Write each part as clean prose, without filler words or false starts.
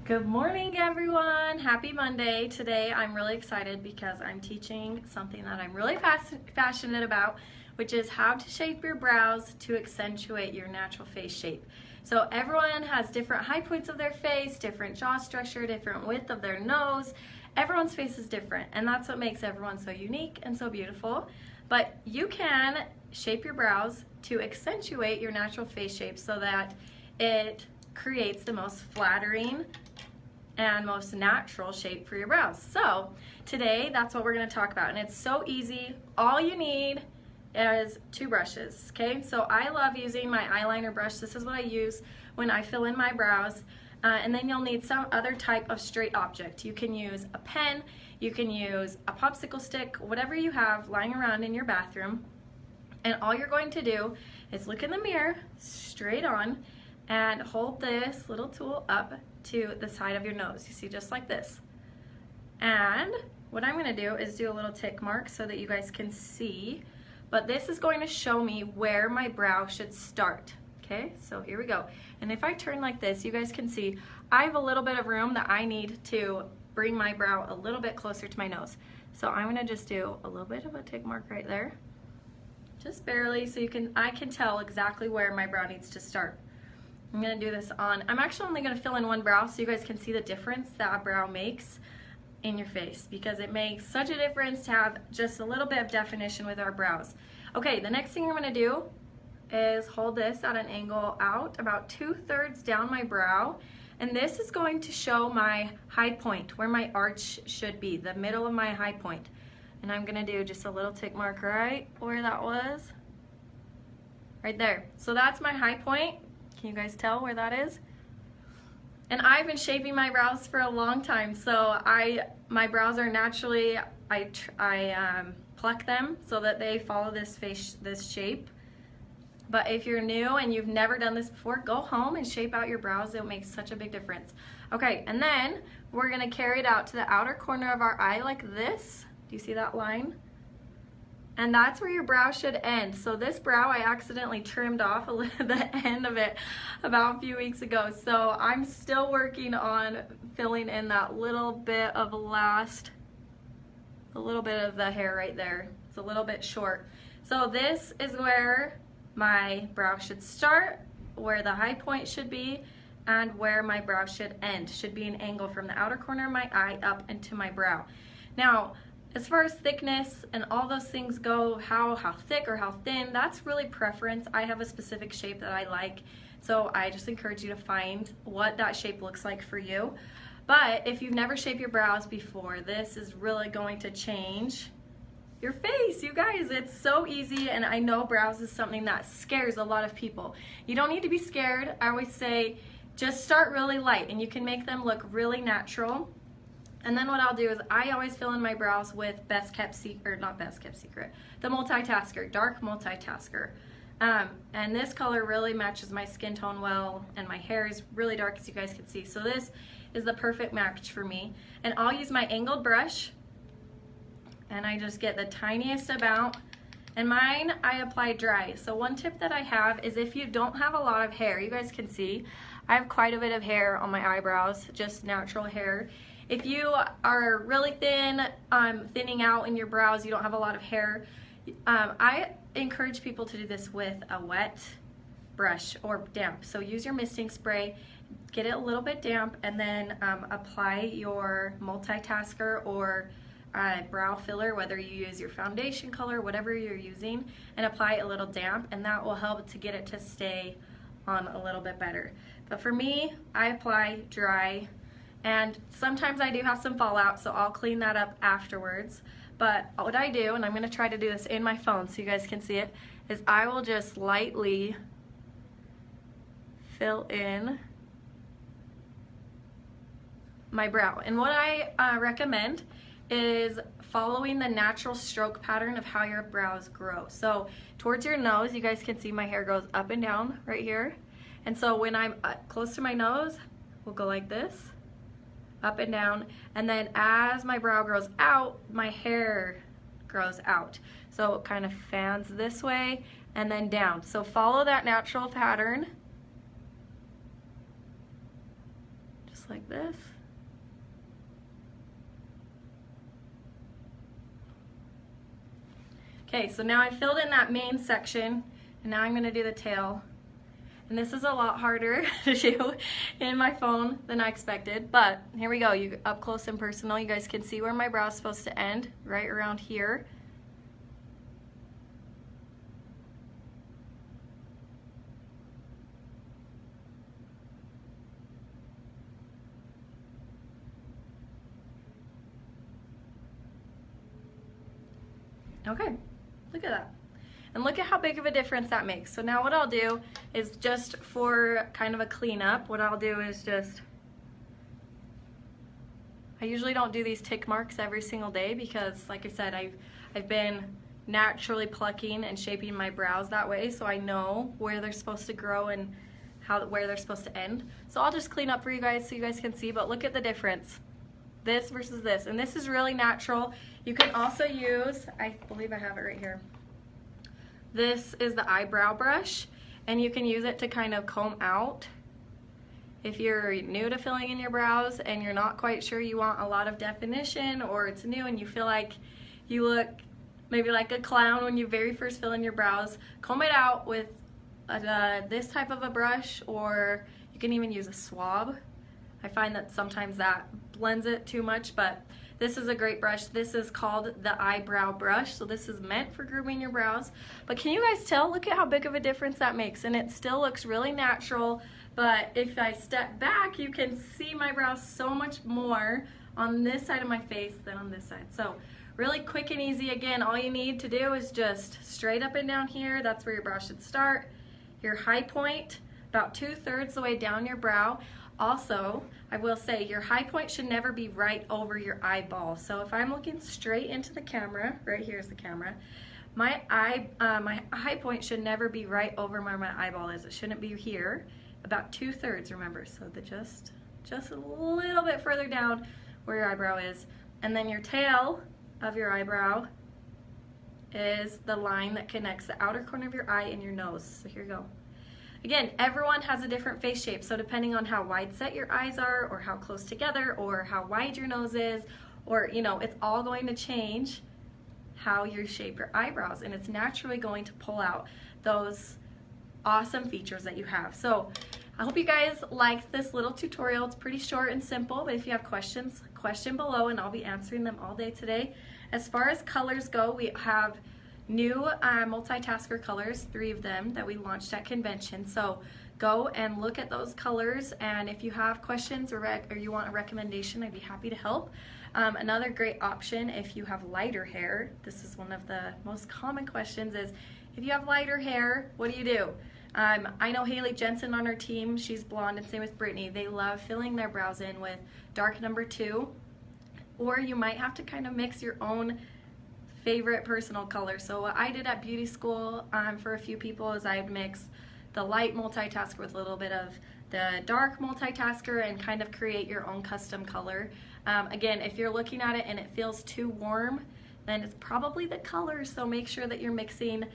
Good morning, everyone. Happy Monday. Today I'm really excited because I'm teaching something that I'm really passionate about, which is how to shape your brows to accentuate your natural face shape. So everyone has different high points of their face, different jaw structure, different width of their nose. Everyone's face is different, and that's what makes everyone so unique and so beautiful. But you can shape your brows to accentuate your natural face shape so that it creates the most flattering and most natural shape for your brows. So today that's what we're going to talk about, and it's so easy. All you need is 2 brushes. Okay, so I love using my eyeliner brush. This is what I use when I fill in my brows, and then you'll need some other type of straight object. You can use a pen, you can use a popsicle stick, whatever you have lying around in your bathroom, and all you're going to do is look in the mirror straight on and hold this little tool up to the side of your nose. You see, just like this. And what I'm gonna do is do a little tick mark so that you guys can see, but this is going to show me where my brow should start. Okay, so here we go. And if I turn like this, you guys can see I have a little bit of room that I need to bring my brow a little bit closer to my nose. So I'm gonna just do a little bit of a tick mark right there, just barely, so I can tell exactly where my brow needs to start. I'm gonna do this on, I'm actually only gonna fill in one brow so you guys can see the difference that a brow makes in your face, because it makes such a difference to have just a little bit of definition with our brows. Okay, the next thing I'm gonna do is hold this at an angle out about 2/3 down my brow, and this is going to show my high point, where my arch should be, the middle of my high point. And I'm gonna do just a little tick mark right where that was, right there. So that's my high point. Can you guys tell where that is? And I've been shaping my brows for a long time, so my brows are naturally, I pluck them so that they follow this shape. But if you're new and you've never done this before, go home and shape out your brows. It'll make such a big difference. Okay, and then we're gonna carry it out to the outer corner of our eye like this. Do you see that line? And that's where your brow should end. So this brow, I accidentally trimmed off the end of it about a few weeks ago. So I'm still working on filling in that little bit of a little bit of the hair right there. It's a little bit short. So this is where my brow should start, where the high point should be, and where my brow should end. Should be an angle from the outer corner of my eye up into my brow. Now, as far as thickness and all those things go, how thick or how thin, that's really preference. I have a specific shape that I like, so I just encourage you to find what that shape looks like for you. But if you've never shaped your brows before, this is really going to change your face, you guys. It's so easy, and I know brows is something that scares a lot of people. You don't need to be scared. I always say just start really light and you can make them look really natural. And then what I'll do is I always fill in my brows with the multitasker, dark multitasker. And this color really matches my skin tone well, and my hair is really dark, as you guys can see. So this is the perfect match for me. And I'll use my angled brush, and I just get the tiniest amount. And mine, I apply dry. So one tip that I have is if you don't have a lot of hair, you guys can see, I have quite a bit of hair on my eyebrows, just natural hair. If you are really thin, thinning out in your brows, you don't have a lot of hair, I encourage people to do this with a wet brush or damp. So use your misting spray, get it a little bit damp, and then apply your multitasker or brow filler, whether you use your foundation color, whatever you're using, and apply a little damp, and that will help to get it to stay on a little bit better. But for me, I apply dry. And sometimes I do have some fallout, so I'll clean that up afterwards. But what I do, and I'm going to try to do this in my phone so you guys can see it, is I will just lightly fill in my brow. And what I recommend is following the natural stroke pattern of how your brows grow. So towards your nose, you guys can see my hair goes up and down right here. And so when I'm close to my nose, we'll go like this, up and down, and then as my brow grows out, my hair grows out. So it kind of fans this way and then down. So follow that natural pattern just like this. Okay, so now I filled in that main section, and now I'm going to do the tail. And this is a lot harder to do in my phone than I expected, but here we go. You up close and personal. You guys can see where my brow is supposed to end, right around here. Okay, look at that. And look at how big of a difference that makes. So now what I'll do is, just for kind of a cleanup, what I'll do is just, I usually don't do these tick marks every single day because, like I said, I've been naturally plucking and shaping my brows that way, so I know where they're supposed to grow and where they're supposed to end. So I'll just clean up for you guys so you guys can see, but look at the difference. This versus this, and this is really natural. You can also use, I believe I have it right here. This is the eyebrow brush, and you can use it to kind of comb out. If you're new to filling in your brows and you're not quite sure you want a lot of definition, or it's new and you feel like you look maybe like a clown when you very first fill in your brows, comb it out with this type of a brush, or you can even use a swab. I find that sometimes that blends it too much, but this is a great brush. This is called the eyebrow brush, so this is meant for grooming your brows. But can you guys tell? Look at how big of a difference that makes, and it still looks really natural, but if I step back, you can see my brows so much more on this side of my face than on this side. So really quick and easy. Again, all you need to do is just straight up and down here. That's where your brow should start. Your high point, about 2/3 the way down your brow. Also, I will say your high point should never be right over your eyeball. So if I'm looking straight into the camera, right here's the camera, my high point should never be right over where my eyeball is. It shouldn't be here, about 2/3, remember. So just a little bit further down where your eyebrow is. And then your tail of your eyebrow is the line that connects the outer corner of your eye and your nose. So here you go. Again, everyone has a different face shape, so depending on how wide set your eyes are, or how close together, or how wide your nose is, or it's all going to change how you shape your eyebrows, and it's naturally going to pull out those awesome features that you have. So I hope you guys liked this little tutorial. It's pretty short and simple, but if you have questions, question below and I'll be answering them all day today. As far as colors go, we have new multitasker colors, 3 of them that we launched at convention. So go and look at those colors, and if you have questions or you want a recommendation, I'd be happy to help. Another great option if you have lighter hair, this is one of the most common questions, is if you have lighter hair, what do? I know Haley Jensen on our team, she's blonde, and same with Brittany. They love filling their brows in with dark number 2, or you might have to kind of mix your own favorite personal color. So what I did at beauty school for a few people is I'd mix the light multitasker with a little bit of the dark multitasker and kind of create your own custom color. Again, if you're looking at it and it feels too warm, then it's probably the color, so make sure that you're mixing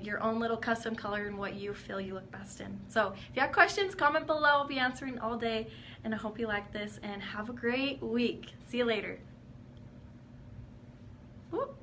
your own little custom color and what you feel you look best in. So if you have questions, comment below. I'll be answering all day, and I hope you like this, and have a great week. See you later. Whoop.